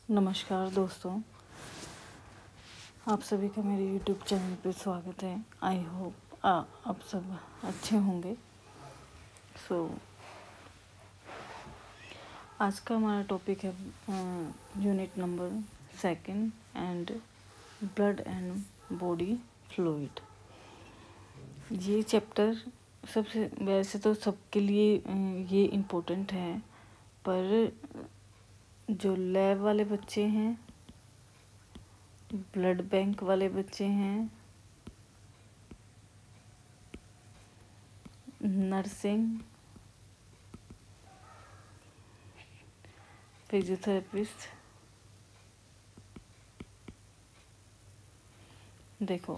नमस्कार दोस्तों, आप सभी का मेरे YouTube चैनल पे स्वागत है। आई होप आप सब अच्छे होंगे। आज का हमारा टॉपिक है unit number 2 and blood and body fluid. ये चैप्टर सबसे वैसे तो सबके लिए ये इम्पोर्टेंट है, पर जो लैब वाले बच्चे हैं, ब्लड बैंक वाले बच्चे हैं, नर्सिंग, फिजियोथेरेपिस्ट, देखो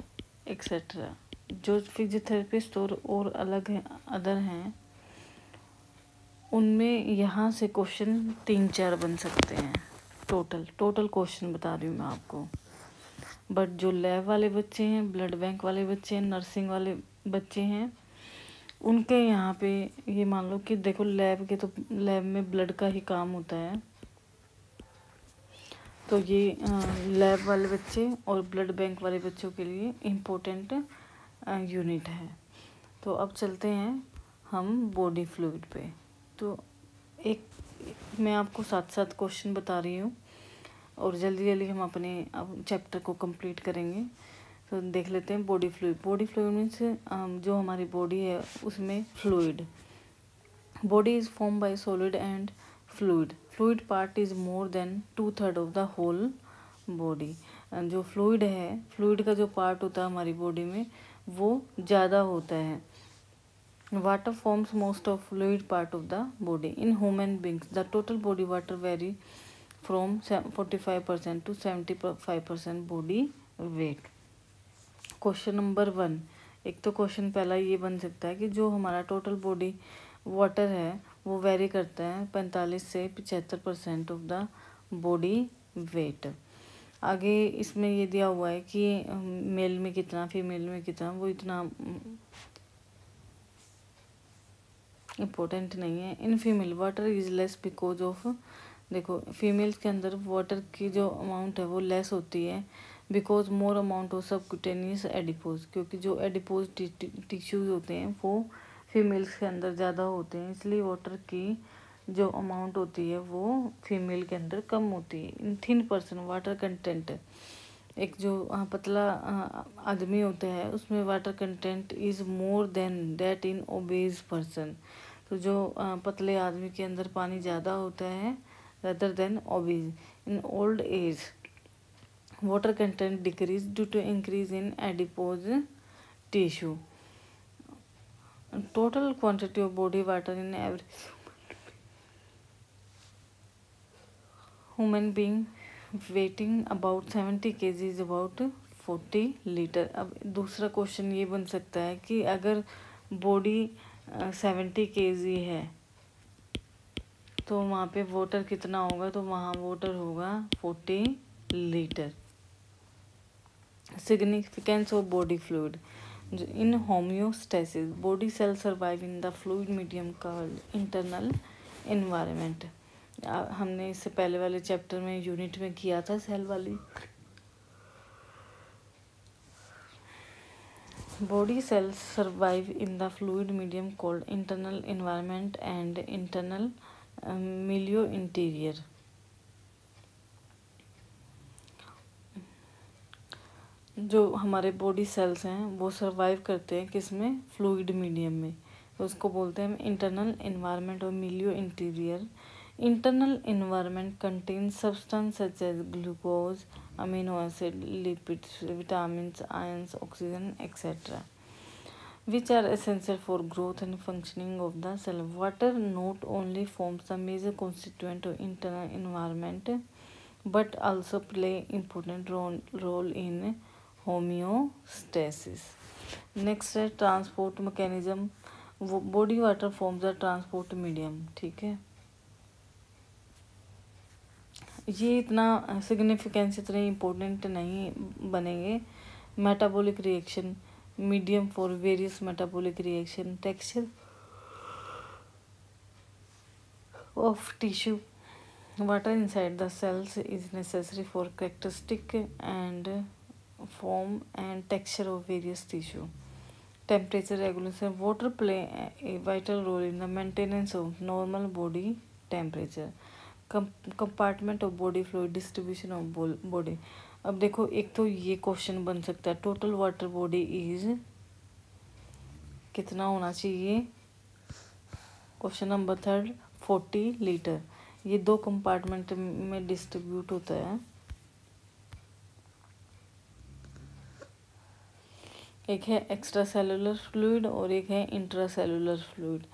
एक्सेट्रा, जो फिजियोथेरेपिस्ट और अलग हैं, अदर हैं, उनमें यहाँ से क्वेश्चन 3-4 बन सकते हैं। टोटल क्वेश्चन बता रही हूँ मैं आपको। बट जो लैब वाले बच्चे हैं, ब्लड बैंक वाले बच्चे हैं, नर्सिंग वाले बच्चे हैं, उनके यहाँ पे ये मान लो कि देखो लैब में ब्लड का ही काम होता है, तो ये लैब वाले बच्चे और ब्लड बैंक वाले बच्चों के लिए इम्पोर्टेंट यूनिट है। तो अब चलते हैं हम बॉडी फ्लूइड पे। तो एक मैं आपको साथ क्वेश्चन बता रही हूँ और जल्दी हम अपने चैप्टर को कंप्लीट करेंगे। तो देख लेते हैं बॉडी फ्लूइड मीन्स जो हमारी बॉडी है उसमें fluid. Body is form by solid and fluid part is more than 2/3 of the whole body. जो फ्लूइड का जो पार्ट होता है हमारी बॉडी में वो ज़्यादा होता है। Water forms most of fluid part of the body. In human beings the total body water very from 45% to 75% body weight. Question number 1, एक तो क्वेश्चन पहला ये बन सकता है कि जो हमारा टोटल बॉडी वाटर है वो वेरी करता है 45 से 75% ऑफ द बॉडी वेट। आगे इसमें ये दिया हुआ है कि मेल में कितना, फीमेल में कितना, वो इतना इम्पोर्टेंट नहीं है। In female water is less because of, देखो फीमेल्स के अंदर वाटर की जो अमाउंट है वो लेस होती है because more amount of subcutaneous adipose, क्योंकि जो एडिपोज टिश्यूज होते हैं वो फीमेल्स के अंदर ज़्यादा होते हैं, इसलिए वाटर की जो अमाउंट होती है वो फीमेल के अंदर कम होती है। इन थिन पर्सन वाटर कंटेंट, एक जो पतला आदमी होता है उसमें water content is more than that in obeys person. तो जो पतले आदमी के अंदर पानी ज़्यादा होता है rather than obese. In old age, water content decrease due to increase in adipose tissue. Total quantity of body water in every human being weighing about 70 kg is about 40 litre. अब दूसरा क्वेश्चन ये बन सकता है कि अगर body 70 kg है तो वहाँ पे वाटर कितना होगा, तो वहाँ वाटर होगा 40 litre. Significance of body fluid in homeostasis, body cell survive in the fluid medium called internal environment. हमने इससे पहले वाले चैप्टर में यूनिट में किया था सेल वाली। Body cells survive in the fluid medium called internal environment and internal मिलियो इंटीरियर। जो हमारे बॉडी सेल्स हैं वो सरवाइव करते हैं किसमें, फ्लूइड मीडियम में, तो उसको बोलते हैं हम इंटरनल एनवायरनमेंट और milieu interior. Internal environment contains substance such as glucose, amino acid, lipids, vitamins, ions, oxygen etcetera which are essential for growth and functioning of the cell. Water not only forms the major constituent of internal environment but also play important role in homeostasis. Next है transport mechanism. वो body water forms the transport medium. ठीक है, ये इतना significance इतने important नहीं बनेंगे। Metabolic reaction, medium for various metabolic reaction, texture of tissue, Water inside the cells is necessary for characteristic and form and texture of various tissue. Temperature regulation. Water play a vital role in the maintenance of normal body temperature. Compartment of body fluid, distribution of body. अब देखो, एक तो ये question बन सकता है, total water body is कितना होना चाहिए. Question number 3 40 litre. ये 2 कंपार्टमेंट में डिस्ट्रीब्यूट होता है. एक है एक्स्ट्रा सेलुलर फ्लूइड और एक है इंट्रा सेलुलर फ्लूइड.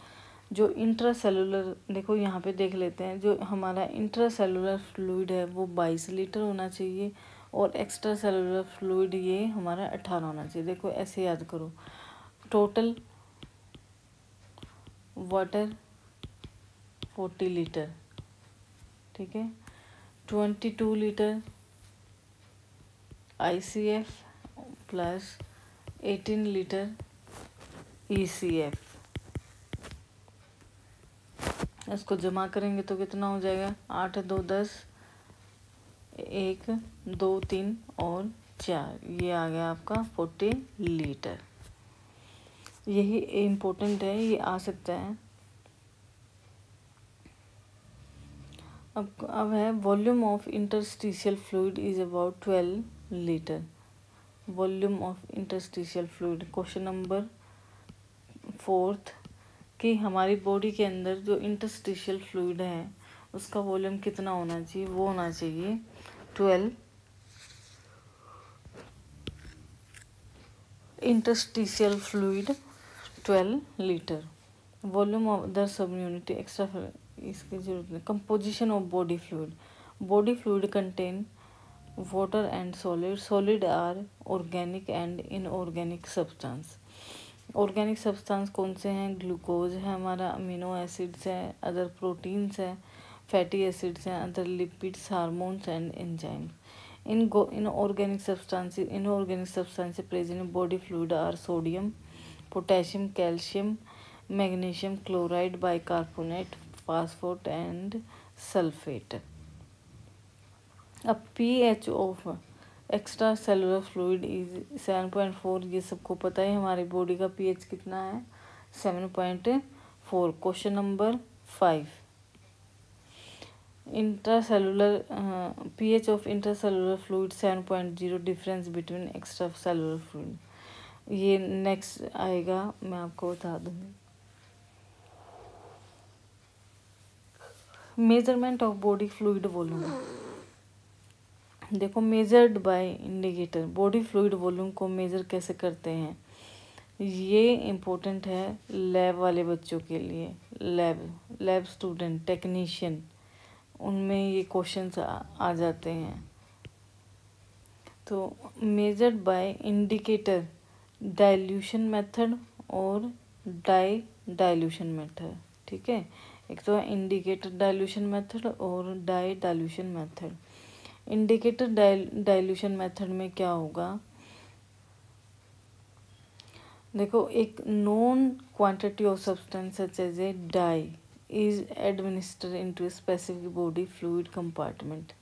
जो इंट्रा सेलुलर, देखो यहाँ पे देख लेते हैं, जो हमारा इंट्रा सेलुलर फ्लूइड है वो 22 लीटर होना चाहिए और एक्स्ट्रा सेलुलर फ्लूइड ये हमारा 18 होना चाहिए. देखो ऐसे याद करो, टोटल वाटर 40 लीटर, ठीक है, 22 litre ICF plus 18 litre ECF. इसको जमा करेंगे तो कितना हो जाएगा, 8 2 10, 1 2 3 और 4, ये आ गया आपका 40 लीटर. यही इम्पोर्टेंट है, ये आ सकता है. अब है volume of interstitial fluid is about 12 litre. Volume of interstitial fluid. Question number 4 कि हमारी बॉडी के अंदर जो इंटरस्टिशियल फ्लूइड है उसका वॉल्यूम कितना होना चाहिए, वो होना चाहिए 12. Interstitial fluid 12 litre. Volume of the sub unit extra, इसकी जरूरत नहीं. Composition of body fluid. Body fluid contain water and solid. Solid are organic and inorganic substance. Organic substance कौन से हैं, ग्लूकोज है हमारा, अमीनो एसिड्स हैं, अदर प्रोटीन्स हैं, फैटी एसिड्स हैं, other lipids, hormones and enzymes. Inorganic substance present in body fluid are sodium, potassium, calcium, magnesium chloride, bicarbonate, phosphate and sulphate. अब pH of extra cellular fluid is 7.4. ये सबको पता है हमारी body का pH कितना है, 7.4. Question number 5 intracellular pH of intracellular fluid 7.0. Difference between extra cellular fluid. ये नेक्स्ट आएगा, मैं आपको बता दूंगी. Measurement of body fluid volume. देखो, measured by indicator. Body fluid volume को मेजर कैसे करते हैं, ये इम्पोर्टेंट है लैब वाले बच्चों के लिए. लैब स्टूडेंट, टेक्नीशियन, उनमें ये क्वेश्चंस आ जाते हैं. तो measured by indicator, dilution method और डाइल्यूशन मेथड, ठीक है. एक तो है इंडिकेटर डाइल्यूशन मेथड और dilution method. Indicator dilution method में क्या होगा, देखो, एक known quantity of substance such as a dye is administered into a specific body fluid compartment.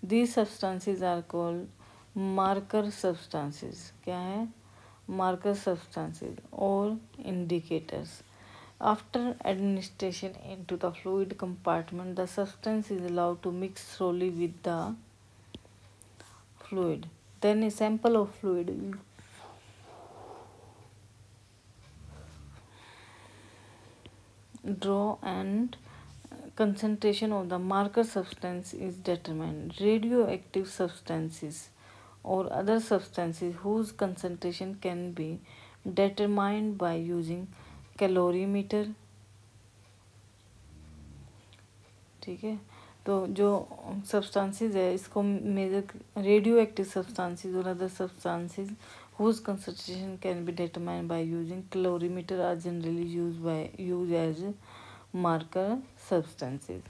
These substances are called marker substances. क्या है, marker substances और indicators. After administration into the fluid compartment, the substance is allowed to mix slowly with the fluid. Then a sample of fluid draw and concentration of the marker substance is determined. Radioactive substances or other substances whose concentration can be determined by using calorimeter, ठीक है. तो जो substances है इसको major, radio active substances और other substances whose concentration can be determined by using calorimeter are generally used as marker substances.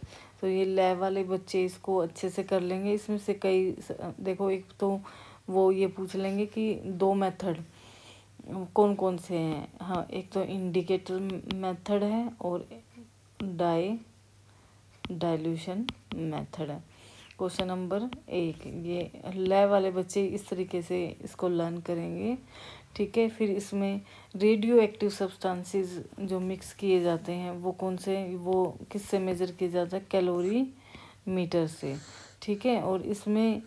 तो ये lab वाले बच्चे इसको अच्छे से कर लेंगे. इसमें से कई, देखो, एक तो वो ये पूछ लेंगे कि 2 मेथड कौन कौन से हैं. हाँ, एक तो इंडिकेटर मेथड है और डाइल्यूशन मेथड है। क्वेश्चन नंबर 1, ये लैब वाले बच्चे इस तरीके से इसको लर्न करेंगे, ठीक है। फिर इसमें रेडियो एक्टिव सब्सटेंसेस जो मिक्स किए जाते हैं वो कौन से, वो किससे मेज़र किए जाता है, कैलोरी मीटर से, ठीक है। और इसमें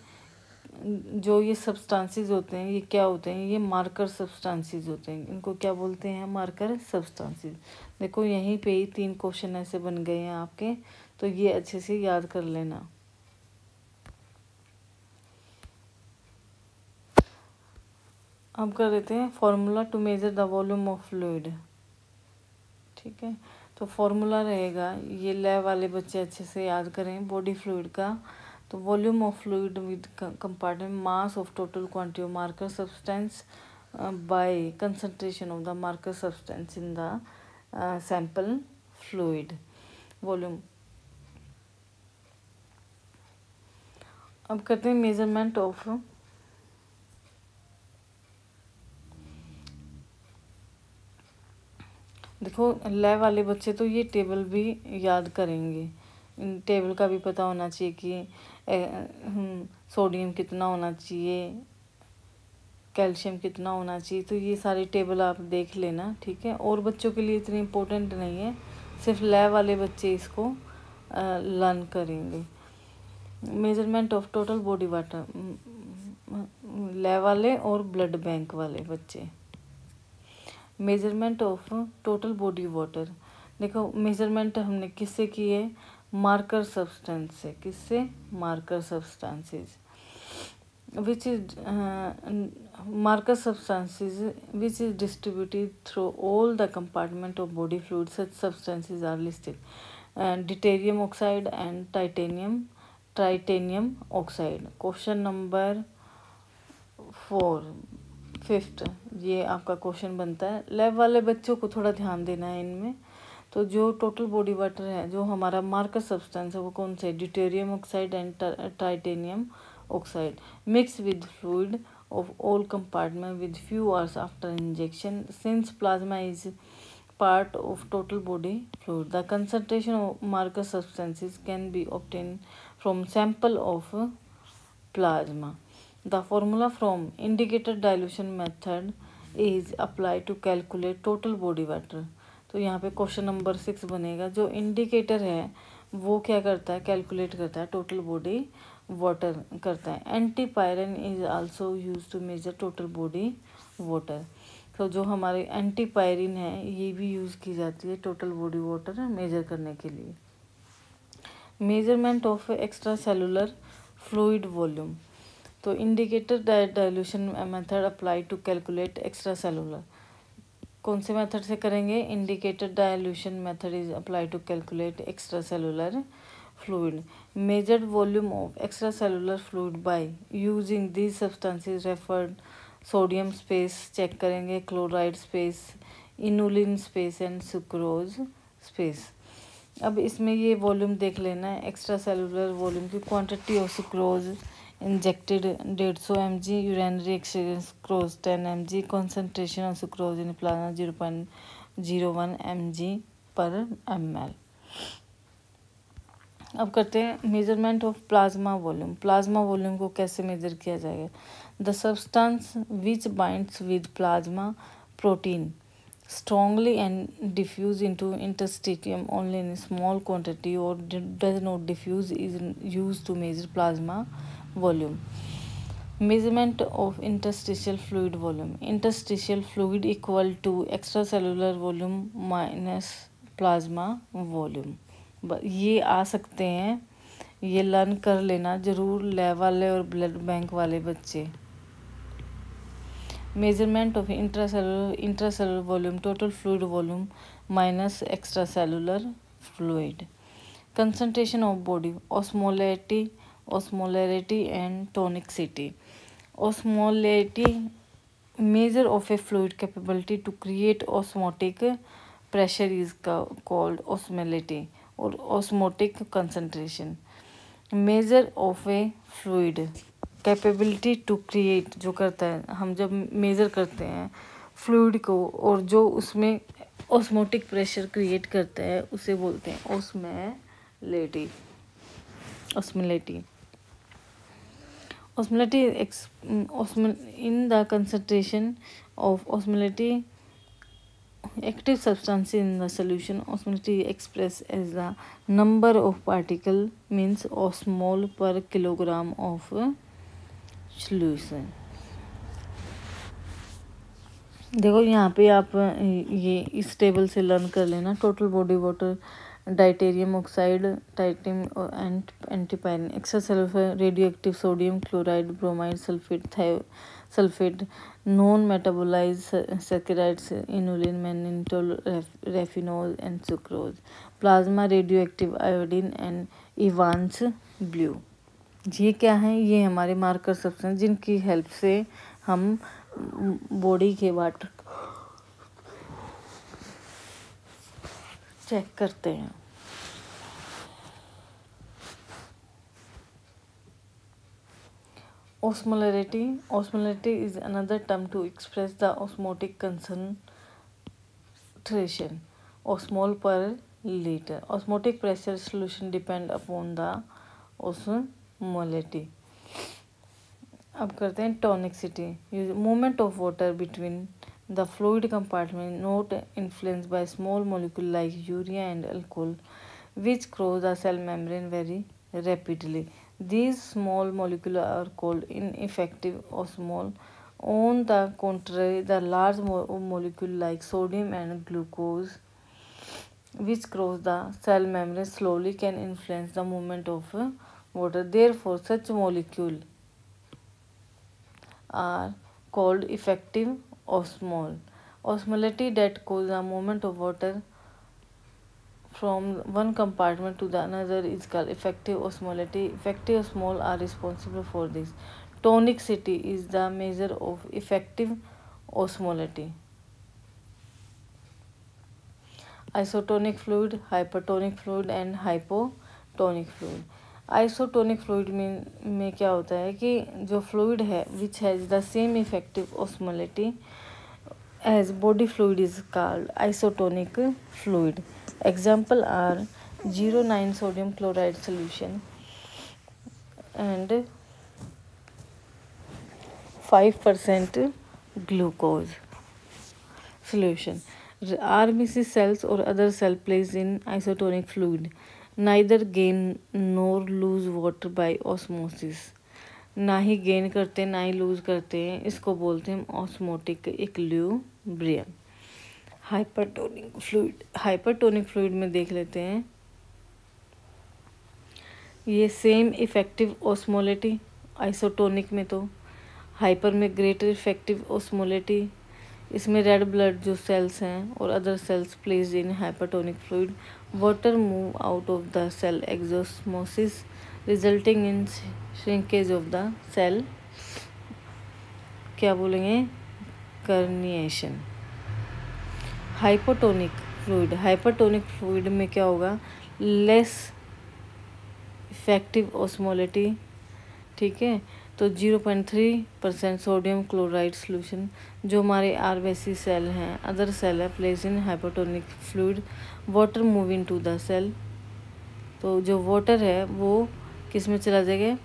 जो ये सब्सटेंसेस होते हैं ये क्या होते हैं, ये मार्कर सब्सटेंसेस होते हैं। इनको क्या बोलते हैं, मार्कर सब्सटेंसेस। देखो यहीं पे ही 3 क्वेश्चन ऐसे बन गए हैं आपके, तो ये अच्छे से याद कर लेना। अब कर देते हैं formula to measure the volume of fluid, ठीक है। तो फॉर्मूला रहेगा, ये लैब वाले बच्चे अच्छे से याद करें, बॉडी फ्लूइड का। तो volume of fluid with compartment mass of total quantity of marker substance by concentration of the marker substance in the sample fluid volume. अब करते हैं मेजरमेंट ऑफ देखो लैब वाले बच्चे तो ये टेबल भी याद करेंगे, इन टेबल का भी पता होना चाहिए कि सोडियम कितना होना चाहिए, कैल्शियम कितना होना चाहिए। तो ये सारी टेबल आप देख लेना, ठीक है। और बच्चों के लिए इतनी इम्पोर्टेंट नहीं है, सिर्फ लैब वाले बच्चे इसको लर्न करेंगे। Measurement of total body water, lab वाले और ब्लड बैंक वाले बच्चे। Measurement of total body water, देखो मेजरमेंट हमने किससे की है, मार्कर सब्सटेंस से। किससे, marker substances which is marker substances which is distributed through all the compartment of body fluid. Such substances are listed, deuterium oxide and titanium oxide. Question number 5th, ये आपका question बनता है। Lab वाले बच्चों को थोड़ा ध्यान देना है इनमें। तो जो टोटल बॉडी वाटर है, जो हमारा मार्कर सब्सटेंस है, वो कौन से, deuterium oxide and titanium oxide mix with fluid of all compartment with few hours after injection since plasma is part of total body fluid. The concentration of marker substances can be obtained from sample of plasma. The formula from indicator dilution method is applied to calculate total body water. तो यहाँ पे question number 6 बनेगा। जो indicator है वो क्या करता है, कैलकुलेट करता है टोटल बॉडी वाटर करता है। Antipyrine is also use to measure total body water. तो जो हमारे एंटीपायरिन है ये भी यूज़ की जाती है टोटल बॉडी वाटर मेजर करने के लिए। Measurement of extra cellular fluid volume, तो indicator dilution method apply to calculate extra cellular. कौन से मेथड से करेंगे, indicator dilution method is apply to calculate extra cellular fluid. Measured volume of extra cellular fluid by using these substances referred sodium space check करेंगे, chloride space, inulin space and sucrose space. अब इसमें ये volume देख लेना है, extra cellular volume की quantity of sucrose injected 150 mg, urinary exchange sucrose 10 mg, concentration of sucrose in plasma 0.01 mg/ml। अब करते हैं measurement of plasma volume. Plasma volume को कैसे मेजर किया जाएगा, the substance which binds with plasma protein strongly and diffuse into interstitium only in small quantity or does not diffuse is used to measure plasma volume. Measurement of interstitial fluid volume. Interstitial fluid equal to extracellular volume minus plasma volume. ये आ सकते हैं, ये learn कर लेना ज़रूर lab वाले और blood bank वाले बच्चे। Measurement of intracellular volume, total fluid volume minus extracellular fluid. Concentration of body, osmolarity and tonicity. Osmolarity measure of a fluid capability to create osmotic pressure is called osmolarity और osmotic concentration. Measure of a fluid capability to create जो करता है, हम जब measure करते हैं fluid को और जो उसमें ऑस्मोटिक प्रेशर क्रिएट करता है उसे बोलते हैं ऑस्मोलेटी। Osmolality in the concentration of osmolality active substance in the solution. Osmolality expressed as the number of particle means osmol per kilogram of solution. देखो यहाँ पे आप ये इस टेबल से लर्न कर लेना। Total body water, deuterium oxide, titanium and antipyrine, extra sulphur, radio active sodium chloride, bromide, sulphate, non metabolise saccharides, inulin, mannitol, raffinose and sucrose, plasma, radio active iodine and Evans blue. ये क्या है? ये हमारे marker substance जिनकी help से हम body के water check करते हैं। Osmolarity is another term to express the osmotic concentration, osmol per liter. Osmotic pressure solution depend upon the osmolarity. अब करते हैं tonicity. Movement of water between the fluid compartment not influenced by small molecule like urea and alcohol which cross the cell membrane very rapidly. These small molecules are called ineffective osmol. On the contrary, the large molecule like sodium and glucose which cross the cell membrane slowly can influence the movement of water. Therefore, such molecules are called effective osmol. Osmolality that causes the movement of water from one compartment to the another is called effective osmolality. Effective osmol are responsible for this. Tonicity is the measure of effective osmolality. Isotonic fluid, hypertonic fluid and hypotonic fluid. Isotonic fluid में क्या होता है कि जो fluid है which has the same effective osmolality as body fluid is called isotonic fluid. Example are 0.9 sodium chloride solution and 5% glucose solution. RBC cells or other cell placed in isotonic fluid neither gain nor lose water by osmosis. ना ही gain करते ना ही loose करते हैं, इसको बोलते हैं osmotic equilibrium. Hypertonic fluid में देख लेते हैं. ये सेम इफेक्टिव ऑस्मोलिटी. आइसोटोनिक में तो हाइपर में ग्रेटर इफेक्टिव ऑस्मोलिटी. इसमें रेड ब्लड जो सेल्स हैं और other cells placed in hypertonic fluid water move out of the cell exosmosis resulting in shrinkage of the cell. क्या बोलेंगे? कर्निएशन. हाइपोटोनिक फ्लूइड में क्या होगा? Less effective osmolality. ठीक है, तो 0.3% सोडियम क्लोराइड सोल्यूशन जो हमारे आरबीसी सेल हैं, अदर सेल है place in hypotonic fluid water move into the cell. तो जो वाटर है वो किस में चला जाएगा?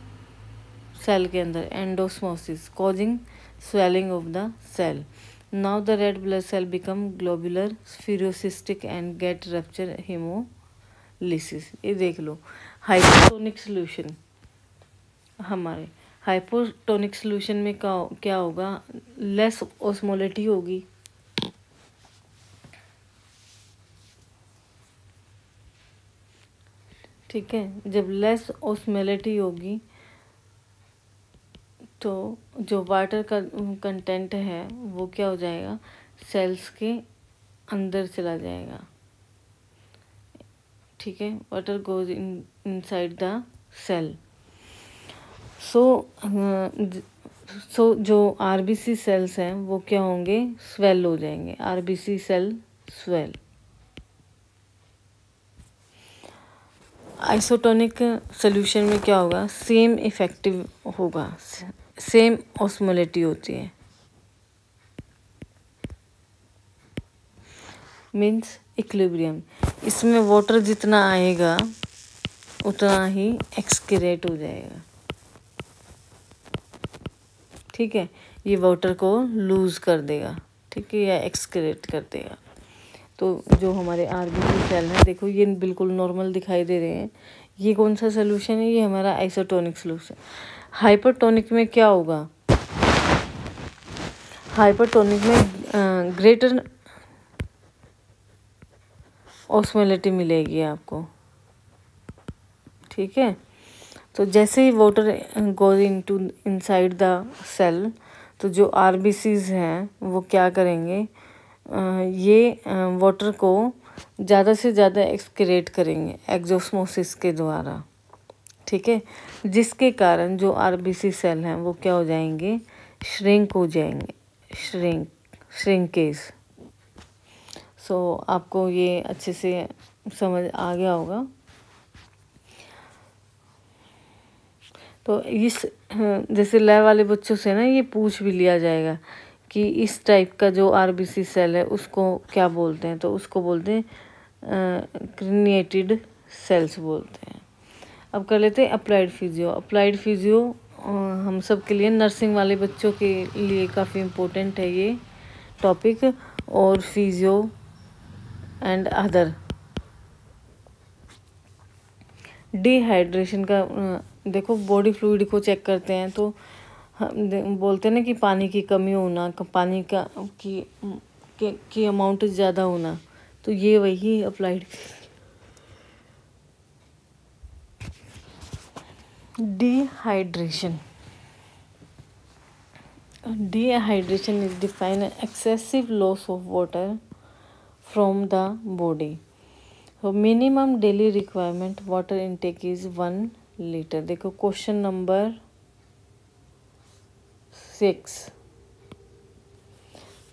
सेल के अंदर. Endosmosis causing swelling of the cell. Now the red blood cell become globular, spherocystic and get rupture hemolysis. ये देख लो. हाइपोटोनिक सोल्यूशन, हमारे हाइपोटोनिक सोल्यूशन में क्या होगा? लेस ऑस्मोलिटी होगी. ठीक है, जब लेस ऑस्मोलिटी होगी तो जो वाटर का कंटेंट है वो क्या हो जाएगा? सेल्स के अंदर चला जाएगा. ठीक है, water goes inside the cell. So जो आरबीसी सेल्स हैं वो क्या होंगे? स्वेल हो जाएंगे. RBC cell swell. Isotonic solution में क्या होगा? सेम इफेक्टिव होगा, सेम ऑस्मोलिटी होती है. Means equilibrium. इसमें वाटर जितना आएगा उतना ही एक्सक्रीट हो जाएगा। ठीक है, ये वाटर को लूज़ कर देगा, ठीक है, या एक्सक्रीट कर देगा। तो जो हमारे आरबीसी सेल हैं, देखो ये बिल्कुल नॉर्मल दिखाई दे रहे हैं। ये कौन सा सोल्यूशन है? ये हमारा आइसोटोनिक सोल्यूशन। हाइपरटोनिक में क्या होगा? हाइपरटोनिक में ग्रेटर ऑस्मोलिटी मिलेगी आपको। ठीक है, तो जैसे ही water goes into inside the cell, तो जो आरबीसीज हैं वो क्या करेंगे? ये वाटर को ज़्यादा से ज़्यादा एक्सक्रीट करेंगे एक्सोस्मोसिस के द्वारा। ठीक है, जिसके कारण जो आरबीसी सेल हैं वो क्या हो जाएंगे? श्रिंक हो जाएंगे, श्रिंकेज। सो आपको ये अच्छे से समझ आ गया होगा। तो इस जैसे लैब वाले बच्चों से ना ये पूछ भी लिया जाएगा कि इस टाइप का जो आरबीसी सेल है उसको क्या बोलते हैं, तो उसको बोलते हैं क्रिनिएटेड सेल्स बोलते हैं। अब कर लेते हैं अप्लाइड फिजियो। अप्लाइड फिजियो हम सब के लिए, नर्सिंग वाले बच्चों के लिए काफ़ी इम्पोर्टेंट है ये टॉपिक। और फिजियो एंड अदर डिहाइड्रेशन का देखो, बॉडी फ्लूइड को चेक करते हैं तो हम बोलते हैं ना कि पानी की कमी होना, पानी का की अमाउंट ज़्यादा होना, तो ये वही applied dehydration. Dehydration is defined as excessive loss of water from the body. So minimum daily requirement water intake is 1 liter. देखो क्वेश्चन नंबर 6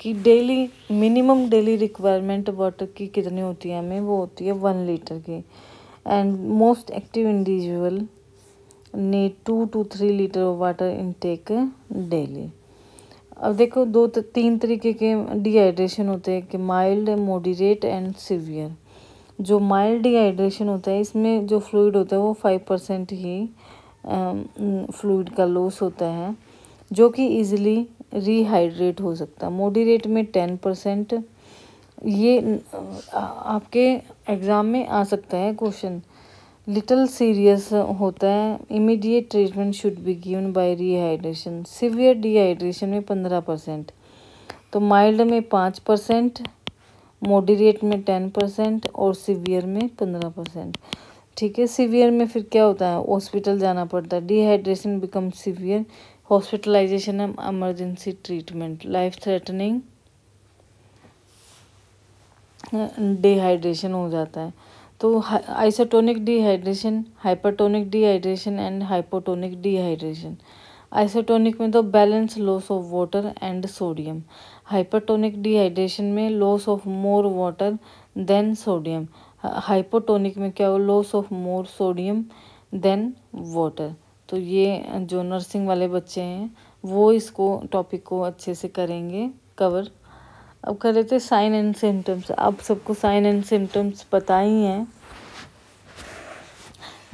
कि daily minimum daily requirement water की कितनी होती है हमें? वो होती है 1 लीटर की। And most active individual need 2 to 3 litre of water intake daily. अब देखो 2-3 तरीके के डिहाइड्रेशन होते हैं कि माइल्ड, मॉडरेट एंड सीवियर। जो माइल्ड डिहाइड्रेशन होता है इसमें जो फ्लूइड होता है वो 5% ही फ्लूइड का लॉस होता है, जो कि इजीली रिहाइड्रेट हो सकता है। मॉडरेट में 10%। ये आपके एग्ज़ाम में आ सकता है क्वेश्चन। लिटिल सीरियस होता है, immediate treatment should be given by rehydration. Severe dehydration में 15%। तो माइल्ड में 5%, मॉडरेट में 10% और सीवियर में 15%। ठीक है, सीवियर में फिर क्या होता है? हॉस्पिटल जाना पड़ता है। Dehydration become severe, hospitalisation and emergency treatment. Life threatening dehydration हो जाता है। तो isotonic dehydration, hypertonic dehydration and hypotonic dehydration. Isotonic में तो balance loss of water and sodium. Hypertonic dehydration में loss of more water than sodium. Hypotonic में क्या हो? Loss of more sodium than water. तो ये जो नर्सिंग वाले बच्चे हैं वो इसको टॉपिक को अच्छे से करेंगे कवर। अब कर लेते हैं साइन एंड सिम्टम्स। आप सबको साइन एंड सिम्टम्स पता ही हैं।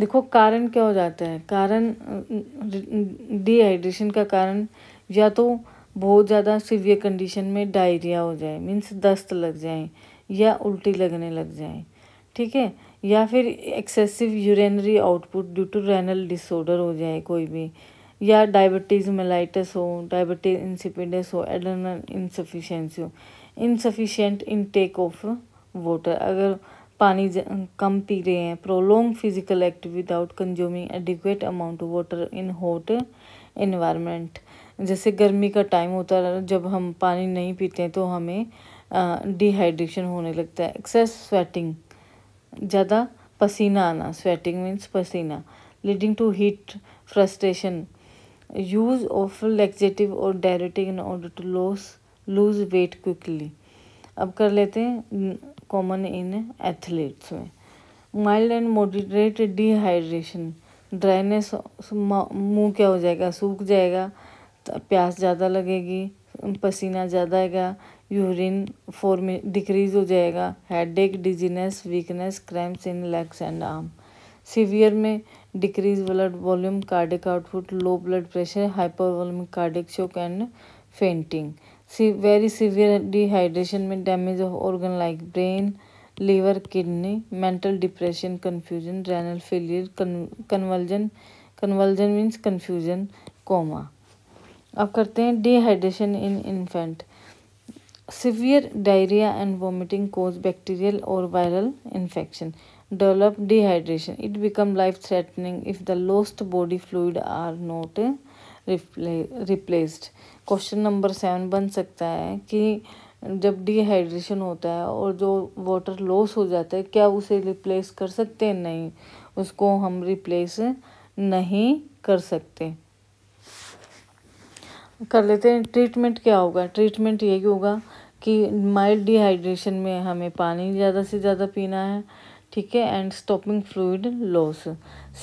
देखो कारण क्या हो जाता है? कारण डिहाइड्रेशन का कारण या तो बहुत ज़्यादा सीवियर कंडीशन में डायरिया हो जाए, मीन्स दस्त लग जाए या उल्टी लगने लग जाए। ठीक है, या फिर excessive urinary output due to renal disorder हो जाए कोई भी, या डायबिटीज़ मेलाइटस हो, डायबिटीज इंसिपिडस हो, एड्रेनल इनसफिशिएंसी हो, इनसफिशिएंट इनटेक ऑफ वाटर, अगर पानी कम पी रहे हैं, prolong physical activity without consuming adequate amount of water in hot environment. जैसे गर्मी का टाइम होता है, जब हम पानी नहीं पीते हैं तो हमें डिहाइड्रेशन होने लगता है। एक्सेस स्वेटिंग, ज़्यादा पसीना आना, स्वेटिंग मीन्स पसीना, leading to heat frustration, use of laxative और diuretic in order to lose weight quickly. अब कर लेते हैं कॉमन इन एथलीट्स में। Mild and moderate dehydration, dryness, मुंह क्या हो जाएगा? सूख जाएगा, प्यास ज़्यादा लगेगी, पसीना ज़्यादा आएगा, यूरिन फॉर्मे डिक्रीज हो जाएगा, headache, dizziness, weakness, cramps in legs and arm. Severe में decrease blood volume, cardiac output, low blood pressure, hypervolemic cardiac shock and fainting. Very severe dehydration में damage of organ like brain, liver, kidney, mental depression, confusion, renal failure, convulsion means confusion, coma. अब करते हैं dehydration in infant. Severe diarrhoea and vomiting cause bacterial और viral infection. Develop dehydration, it become life threatening if the lost body fluid are not replaced. Question number 7 बन सकता है कि जब dehydration होता है और जो वाटर लॉस हो जाता है, क्या उसे रिप्लेस कर सकते हैं? नहीं, उसको हम रिप्लेस नहीं कर सकते। कर लेते हैं। ट्रीटमेंट क्या होगा? ट्रीटमेंट यही होगा कि माइल्ड डिहाइड्रेशन में हमें पानी ज़्यादा से ज़्यादा पीना है, ठीक है, and stopping fluid loss.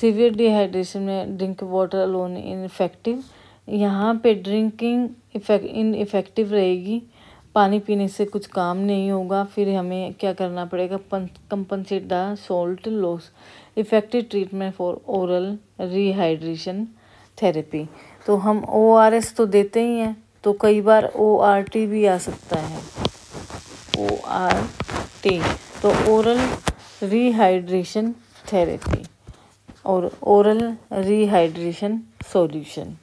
Severe dehydration में ड्रिंक वाटर अलोन इनफेक्टिव, यहाँ पे ड्रिंकिंग इनफेक्टिव रहेगी, पानी पीने से कुछ काम नहीं होगा। फिर हमें क्या करना पड़ेगा? Compensate the salt loss. Effective treatment for oral rehydration therapy. तो हम ORS तो देते ही हैं, तो कई बार ORT भी आ सकता है, ORT, तो ओरल रिहाइड्रेशन थेरेपी और oral rehydration solution.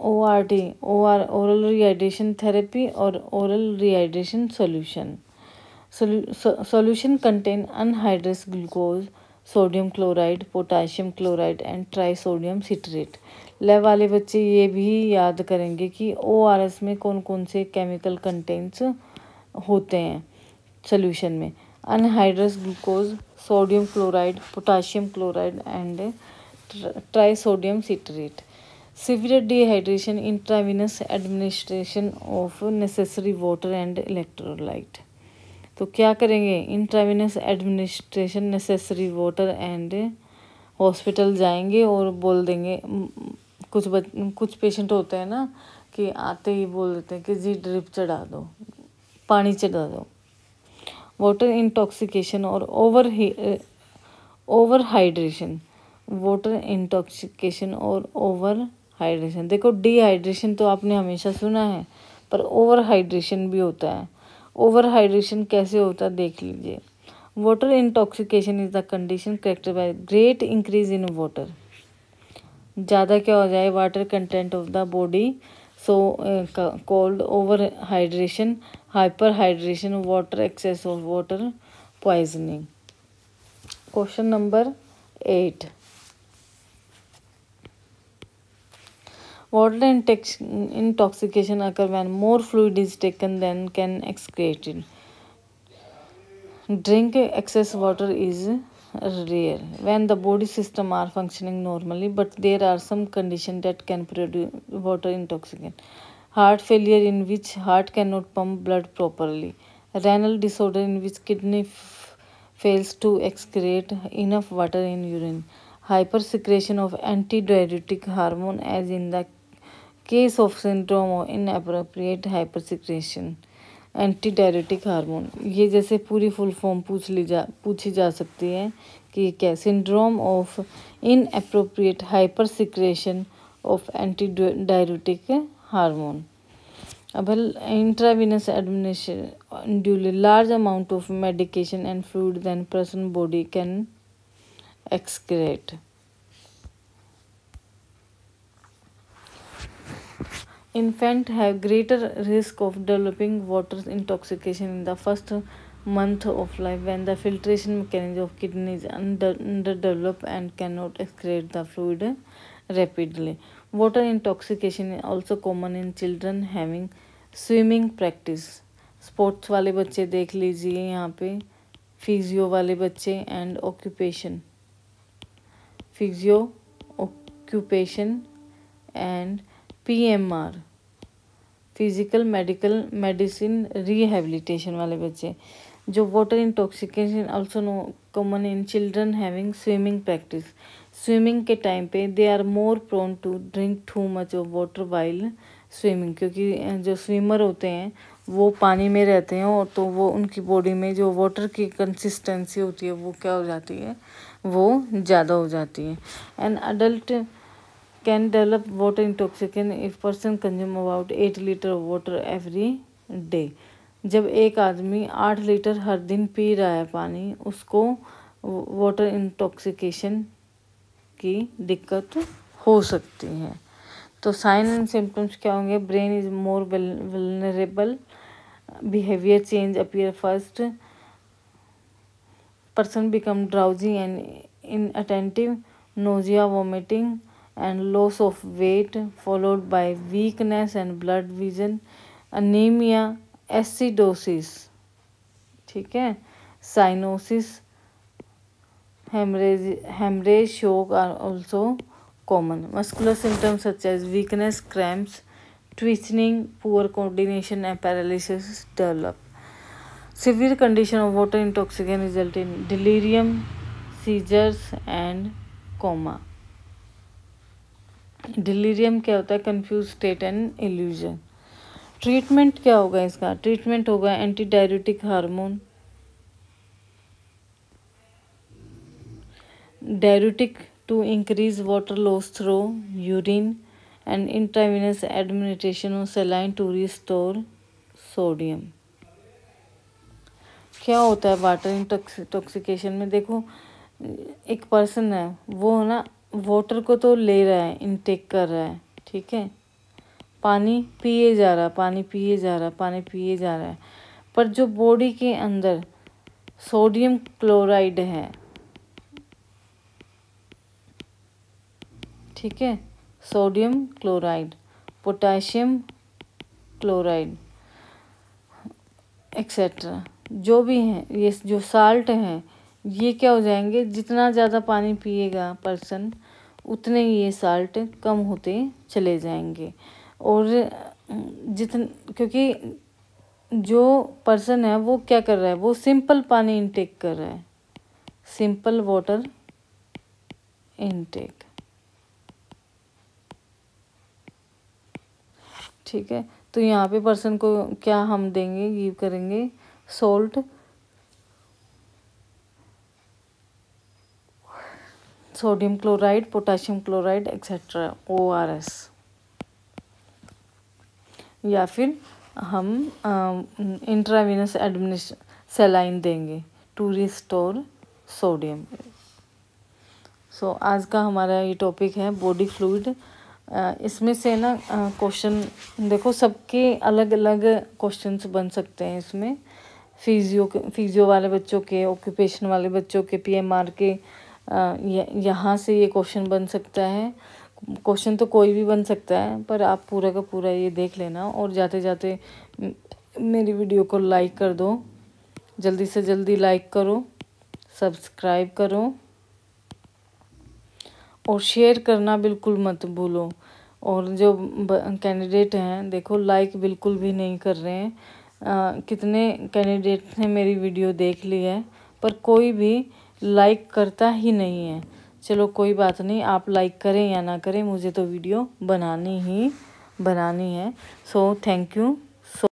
ORT, oral rehydration therapy और oral rehydration solution. Solution contain anhydrous glucose, sodium chloride, potassium chloride and trisodium citrate. Lab वाले बच्चे ये भी याद करेंगे कि ORS में कौन कौन से केमिकल कंटेंट्स होते हैं सॉल्यूशन में। Anhydrous glucose, sodium chloride, potassium chloride and trisodium citrate. Severe dehydration, intravenous administration of necessary water and electrolyte. तो क्या करेंगे? Intravenous administration necessary water and hospital जाएंगे और बोल देंगे। कुछ पेशेंट होते हैं ना कि आते ही बोल देते हैं कि जी ड्रिप चढ़ा दो, पानी चढ़ा दो। वाटर इंटॉक्सिकेशन और ओवर हाइड्रेशन। वाटर इंटॉक्सिकेशन और ओवर हाइड्रेशन। देखो, डिहाइड्रेशन तो आपने हमेशा सुना है, पर ओवर हाइड्रेशन भी होता है। ओवर हाइड्रेशन कैसे होता है देख लीजिए। Water intoxication is the condition corrected by great increase in water. ज़्यादा क्या हो जाए? Water content of the body, so called over hydration, hyper hydration, water excess of water poisoning. Question number 8। Water intoxication occurs when more fluid is taken than can excreted. Drink excess water is rare when the body system are functioning normally, but there are some conditions that can produce water intoxication. Heart failure, in which heart cannot pump blood properly. Renal disorder, in which kidney fails to excrete enough water in urine. Hypersecretion of antidiuretic hormone, as in the case of syndrome of inappropriate hypersecretion antidiuretic hormone. ये जैसे पूरी full form पूछी जा सकती है कि क्या? Syndrome of inappropriate hypersecretion of antidiuretic hormone. अब intravenous administration duly large amount of medication and fluid than person body can excrete. Infants have greater risk of developing water intoxication in the first month of life when the filtration mechanism of kidneys is underdeveloped and cannot excrete the fluid rapidly. Water intoxication is also common in children having swimming practice. Sports वाले बच्चे देख लीजिए यहाँ पे, physio वाले बच्चे and occupation, physio occupation and PMR, physical medical medicine rehabilitation वाले बच्चे। जो water intoxication also common in children having swimming practice. Swimming के टाइम पे they are more prone to drink too much of water while swimming, क्योंकि जो swimmer होते हैं वो पानी में रहते हैं और तो वो उनकी बॉडी में जो वाटर की कंसिस्टेंसी होती है वो क्या हो जाती है, वो ज़्यादा हो जाती है। An adult can develop water intoxication if person consume about 8 litre water every day. जब एक आदमी 8 लीटर हर दिन पी रहा है पानी, उसको वाटर इंटॉक्सिकेशन की दिक्कत हो सकती है। तो साइन एंड सिम्टम्स क्या होंगे? Brain is more vulnerable, behaviour change appear first, person become drowsy and inattentive, nausea, vomiting and loss of weight followed by weakness and blood vision, anemia, acidosis, ठीक है, cyanosis, hemorrhage, shock are also common. Muscular symptoms such as weakness, cramps, twitching, poor coordination and paralysis develop. Severe condition of water intoxication result in delirium, seizures and coma. Delirium क्या होता है? Confuse state and illusion. Treatment क्या होगा इसका? Treatment होगा anti diuretic hormone, diuretic to increase water loss through urine and intravenous administration of saline to restore sodium. क्या होता है वाटर इंटॉक्सिकेशन में? देखो, एक पर्सन है वो ना वाटर को तो ले रहा है, इनटेक कर रहा है, ठीक है, पानी पिए जा रहा है, पानी पिए जा रहा है, पानी पिए जा रहा है, पर जो बॉडी के अंदर सोडियम क्लोराइड है, ठीक है, sodium chloride, potassium chloride etcetera जो भी हैं, ये जो साल्ट हैं, ये क्या हो जाएंगे? जितना ज़्यादा पानी पिएगा पर्सन, उतने ही ये साल्ट कम होते चले जाएंगे। और क्योंकि जो पर्सन है वो क्या कर रहा है? वो सिंपल पानी इनटेक कर रहा है, सिंपल वाटर इनटेक, ठीक है। तो यहाँ पे पर्सन को क्या हम देंगे, गिव करेंगे? Salt, sodium chloride, potassium chloride etcetera, ORS, या फिर हम इंट्रावेनस सलाइन देंगे टू रिस्टोर सोडियम। सो आज का हमारा ये टॉपिक है बॉडी फ्लूइड। इसमें से ना क्वेश्चन देखो, सबके अलग अलग क्वेश्चंस बन सकते हैं इसमें। फिजियो वाले बच्चों के, ऑक्यूपेशन वाले बच्चों के, PMR के, यहाँ से ये क्वेश्चन बन सकता है। क्वेश्चन तो कोई भी बन सकता है, पर आप पूरा का पूरा ये देख लेना और जाते जाते मेरी वीडियो को लाइक कर दो, जल्दी से जल्दी लाइक करो, सब्सक्राइब करो और शेयर करना बिल्कुल मत भूलो। और जो कैंडिडेट हैं, देखो लाइक बिल्कुल भी नहीं कर रहे हैं। कितने कैंडिडेट ने मेरी वीडियो देख ली है, पर कोई भी लाइक करता ही नहीं है। चलो कोई बात नहीं, आप लाइक करें या ना करें, मुझे तो वीडियो बनानी ही बनानी है। So thank you.